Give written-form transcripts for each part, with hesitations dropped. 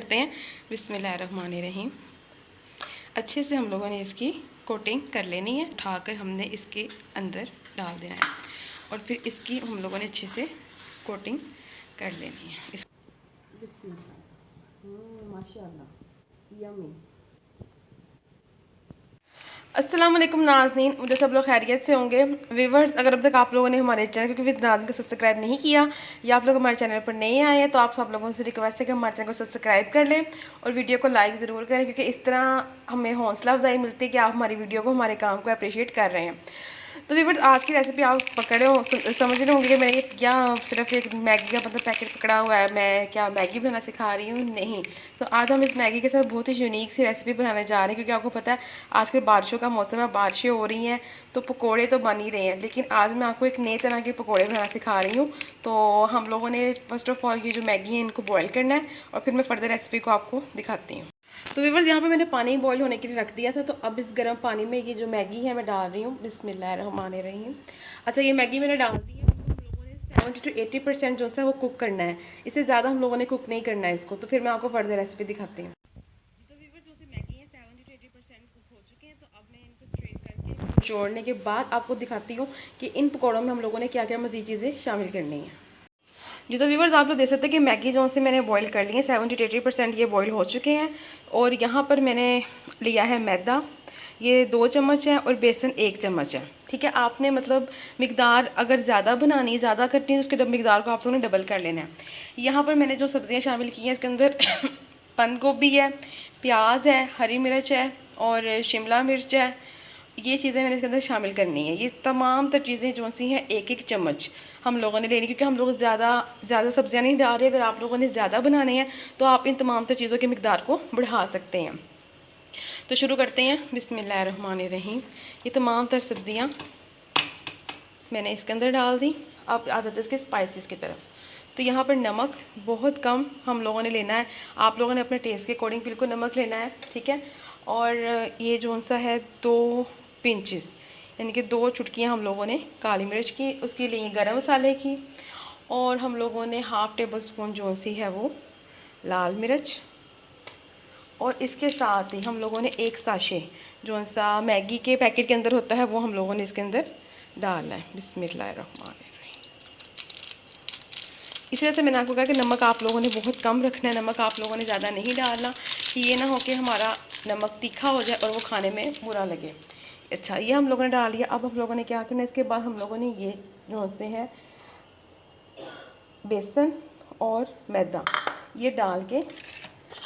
करते हैं। बिस्मिल्लाहिर्रहमानिर्रहीम। अच्छे से हम लोगों ने इसकी कोटिंग कर लेनी है। उठाकर हमने इसके अंदर डाल देना है और फिर इसकी हम लोगों ने अच्छे से कोटिंग कर लेनी है। माशाअल्लाह यम्मी। अस्सलाम वालेकुम नाज़नीन, मुझे सब लोग खैरियत से होंगे। व्यूवर्स, अगर अब तक आप लोगों ने हमारे चैनल क्योंकि विद नाज़नीन को सब्सक्राइब नहीं किया या आप लोग हमारे चैनल पर नए आए हैं तो आप सब लोगों से रिक्वेस्ट है कि हमारे चैनल को सब्सक्राइब कर लें और वीडियो को लाइक ज़रूर करें, क्योंकि इस तरह हमें हौसला अफजाई मिलती है कि आप हमारी वीडियो को, हमारे काम को अप्रिशिएट कर रहे हैं। तो व्यूवर्स, आज की रेसिपी आप पकड़े हो, समझ रहे होंगे कि मैंने क्या सिर्फ एक मैगी का मतलब पैकेट पकड़ा हुआ है, मैं क्या मैगी बनाना सिखा रही हूँ, नहीं। तो आज हम इस मैगी के साथ बहुत ही यूनिक सी रेसिपी बनाने जा रहे हैं, क्योंकि आपको पता है आजकल बारिशों का मौसम है, बारिशें हो रही हैं तो पकोड़े तो बन ही रहे हैं, लेकिन आज मैं आपको एक नए तरह के पकोड़े बनाना सिखा रही हूँ। तो हम लोगों ने फर्स्ट ऑफ ऑल ये जो मैगी है इनको बॉयल करना है और फिर मैं फर्दर रेसिपी को आपको दिखाती हूँ। तो व्यूअर्स, यहाँ पे मैंने पानी बॉईल होने के लिए रख दिया था, तो अब इस गर्म पानी में ये जो मैगी है मैं डाल रही हूँ। बिस्मिल्लाहिर्रहमानिर्रहीम। अच्छा, ये मैगी मैंने डाल दी है। हम लोगों ने 70 to 80% जो है वो कुक करना है, इससे ज़्यादा हम लोगों ने कुक नहीं करना है इसको। तो फिर मैं आपको फर्दर रेसिपी दिखाती हूँ। तो व्यूअर्स, जो मैगी है 70 to 80% कुक हो चुके हैं, तो अब मैं इनको स्ट्रेन करके जोड़ने के बाद आपको दिखाती हूँ कि इन पकौड़ों में हम लोगों ने क्या क्या मज़ीद चीज़ें शामिल करनी है। जी, तो व्यूवर्स, आप लोग देख सकते हैं कि मैगी जो से मैंने बॉईल कर ली है, 70 to 80% ये बॉईल हो चुके हैं। और यहाँ पर मैंने लिया है मैदा, ये 2 चम्मच है, और बेसन 1 चम्मच है। ठीक है, आपने मतलब मिकदार अगर ज़्यादा बनानी, ज़्यादा करनी है तो उसके मिकदार को आप लोगों ने डबल कर लेना है। यहाँ पर मैंने जो सब्ज़ियाँ शामिल की हैं इसके अंदर बंद गोभी है, प्याज है, हरी मिर्च है और शिमला मिर्च है। ये चीज़ें मैंने इसके अंदर शामिल करनी है। ये तमाम तर चीज़ें जो सी हैं 1-1 चम्मच हम लोगों ने लेनी, क्योंकि हम लोग ज़्यादा सब्जियां नहीं डाल रहे। अगर आप लोगों ने ज़्यादा बनाने हैं तो आप इन तमाम तर चीज़ों की मिकदार को बढ़ा सकते हैं। तो शुरू करते हैं। बिस्मिल्लाहिर्रहमानिर्रहीम। ये तमाम तर सब्ज़ियाँ मैंने इसके अंदर डाल दी। अब आ जाते हैं इसके स्पाइसेस की तरफ। तो यहाँ पर नमक बहुत कम हम लोगों ने लेना है, आप लोगों ने अपने टेस्ट के अकॉर्डिंग बिल्कुल नमक लेना है, ठीक है। और ये जो सा है 2 पिंचेस, यानी कि 2 चुटकियाँ हम लोगों ने काली मिर्च की, उसके लिए गरम मसाले की, और हम लोगों ने हाफ़ टेबल स्पून जो सी है वो लाल मिर्च, और इसके साथ ही हम लोगों ने 1 साशे जो सा मैगी के पैकेट के अंदर होता है वो हम लोगों ने इसके अंदर डालना है। बिस्मिल्लाहिर्रहमानिर्रहीम। इस वजह से मैंने आपको कहा कि नमक आप लोगों ने बहुत कम रखना है, नमक आप लोगों ने ज़्यादा नहीं डालना, कि ये ना हो कि हमारा नमक तीखा हो जाए और वो खाने में बुरा लगे। अच्छा, ये हम लोगों ने डाल दिया। अब हम लोगों ने क्या करना है, इसके बाद हम लोगों ने ये जो से है बेसन और मैदा ये डाल के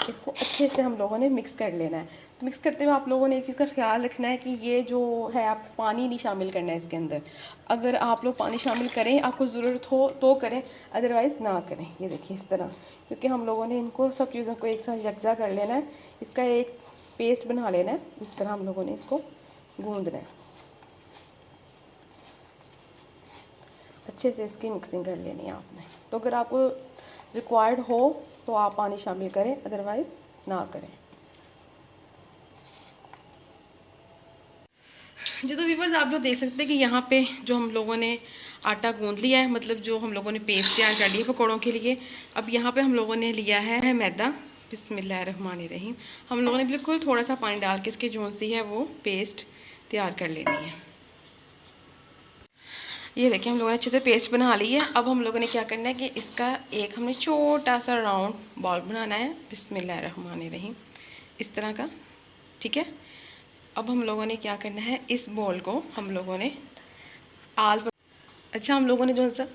इसको अच्छे से हम लोगों ने मिक्स कर लेना है। तो मिक्स करते हुए आप लोगों ने एक चीज़ का ख्याल रखना है कि ये जो है आप पानी नहीं शामिल करना है इसके अंदर। अगर आप लोग पानी शामिल करें, आपको ज़रूरत हो तो करें, अदरवाइज़ ना करें। ये देखिए इस तरह, क्योंकि हम लोगों ने इनको सब चीज़ों को एक साथ यकजा कर लेना है, इसका एक पेस्ट बना लेना है। इस तरह हम लोगों ने इसको गूँधना है, अच्छे से इसकी मिक्सिंग कर लेनी है आपने। तो अगर आपको रिक्वायर्ड हो तो आप पानी शामिल करें, अदरवाइज़ ना करें। जी, तो व्यूअर्स, आप जो देख सकते हैं कि यहाँ पे जो हम लोगों ने आटा गूंद लिया है, मतलब जो हम लोगों ने पेस्ट तैयार कर लिया पकौड़ों के लिए। अब यहाँ पे हम लोगों ने लिया है मैदा। बिस्मिल्लाहिर्रहमानिर्रहीम। हम लोगों ने बिल्कुल थोड़ा सा पानी डाल के इसकी जो सी है वो पेस्ट तैयार कर लेनी है। ये देखिए हम लोगों ने अच्छे से पेस्ट बना ली है। अब हम लोगों ने क्या करना है कि इसका एक हमने छोटा सा राउंड बॉल बनाना है। बिस्मिल्लाहिर्रहमानिर्रहीम, इस तरह का, ठीक है। अब हम लोगों ने क्या करना है, इस बॉल को हम लोगों ने अच्छा, हम लोगों ने जो सा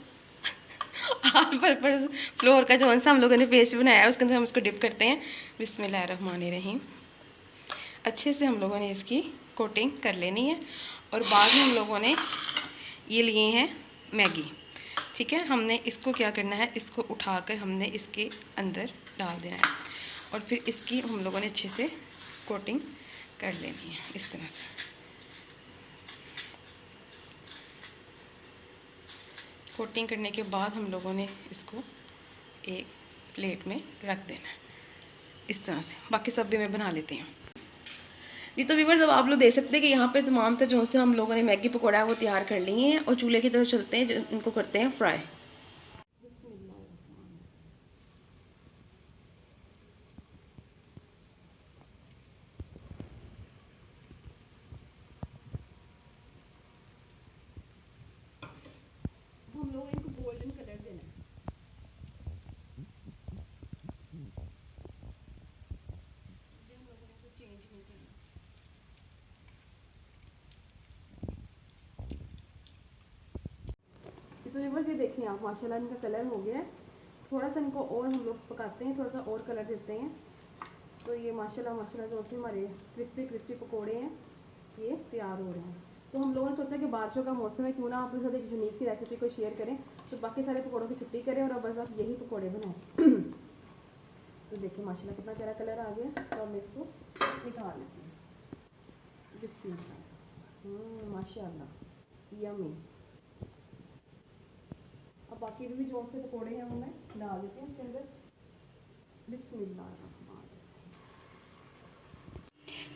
आल पर्पस फ्लोर का जो सा हम लोगों ने पेस्ट बनाया है उसके अंदर हम इसको डिप करते हैं। बिस्मिल्लाहिर्रहमानिर्रहीम। अच्छे से हम लोगों ने इसकी कोटिंग कर लेनी है। और बाद में हम लोगों ने ये लिए हैं मैगी, ठीक है। हमने इसको क्या करना है, इसको उठाकर हमने इसके अंदर डाल देना है और फिर इसकी हम लोगों ने अच्छे से कोटिंग कर लेनी है इस तरह से। कोटिंग करने के बाद हम लोगों ने इसको एक प्लेट में रख देना है इस तरह से। बाकी सब भी मैं बना लेती हूँ। जी, तो व्यूअर्स, अब आप लोग देख सकते हैं कि यहाँ पे तमाम तरह जो से हम लोगों ने मैगी पकौड़ा है वो तैयार कर लिए हैं और चूल्हे की तरफ चलते हैं, इनको करते हैं फ्राई। हम लोग इनको गोल्डन कलर देना है। हम लोगों ने चेंज नहीं करना। तो व्यूअर्स ये देखिए आप, माशाल्लाह इनका कलर हो गया है। थोड़ा सा इनको और हम लोग पकाते हैं, थोड़ा सा और कलर देते हैं। तो ये माशाल्लाह माशाल्लाह जो से हमारे क्रिस्पी क्रिस्पी पकोड़े हैं ये तैयार हो रहे हैं। तो हम लोगों ने सोचा कि बारिशों का मौसम है, क्यों ना आप लोगों के साथ एक यूनिक सी रेसिपी को शेयर करें। तो बाकी सारे पकौड़ों की छुट्टी करें और अब बस आप यही पकौड़े बनाएं। तो देखिए माशाल्लाह कितना प्यारा कलर आ गया। तो हम इसको निकाल लेते हैं। बिस्मिल्लाह, माशाल्लाह यम्मी। अब बाकी भी जो से पकौड़े हैं वो मैं डाल देते हैं इसके अंदर। बिस्मिल्लाह।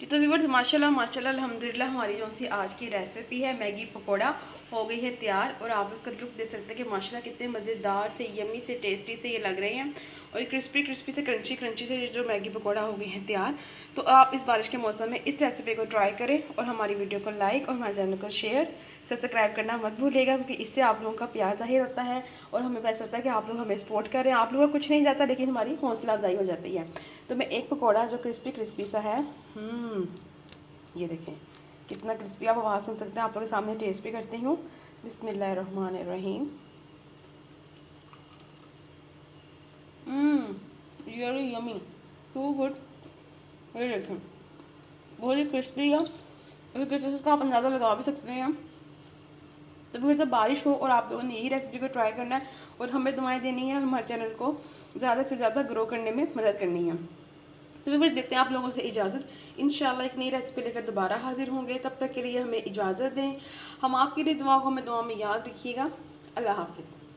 तो व्यूअर्स माशाल्लाह माशाल्लाह अल्हम्दुलिल्लाह हमारी जो सी आज की रेसिपी है मैगी पकोड़ा हो गई है तैयार। और आप उसका लुक देख सकते हैं कि माशाल्लाह कितने मज़ेदार से यम्मी से टेस्टी से ये लग रहे हैं। और क्रिस्पी क्रिस्पी से क्रंची क्रंची से जो मैगी पकोड़ा हो गई है तैयार। तो आप इस बारिश के मौसम में इस रेसिपी को ट्राई करें और हमारी वीडियो को लाइक और हमारे चैनल को शेयर सब्सक्राइब करना मत भूलिएगा, क्योंकि इससे आप लोगों का प्यार जाहिर होता है और हमें पता चलता है कि आप लोग हमें सपोर्ट करें। आप लोगों को कुछ नहीं जाता लेकिन हमारी हौसला अफजाई हो जाती है। तो मैं एक पकौड़ा जो क्रिस्पी क्रिस्पी सा है, ये देखें कितना क्रिस्पी, आप आवाज़ सुन सकते हैं। आप लोगों के सामने टेस्ट भी करती हूँ। बिस्मिल्लाहिर्रहमानिर्रहीम। Really yummy, too good. ये देखें बहुत ही क्रिस्पी है, इस क्रिस्पी का आप अंदाज़ा लगा भी सकते हैं। तो फिर जब बारिश हो और आप लोगों ने यही रेसिपी को ट्राई करना है और हमें दुआएं देनी है, हमारे चैनल को ज़्यादा से ज़्यादा ग्रो करने में मदद करनी है। तो फिर देखते हैं आप लोगों से इजाज़त। इंशाल्लाह एक नई रेसिपी लेकर दोबारा हाजिर होंगे। तब तक के लिए हमें इजाज़त दें। हम आपके लिए दुआ को हमें दुआ में याद रखिएगा। अल्लाह हाफिज़।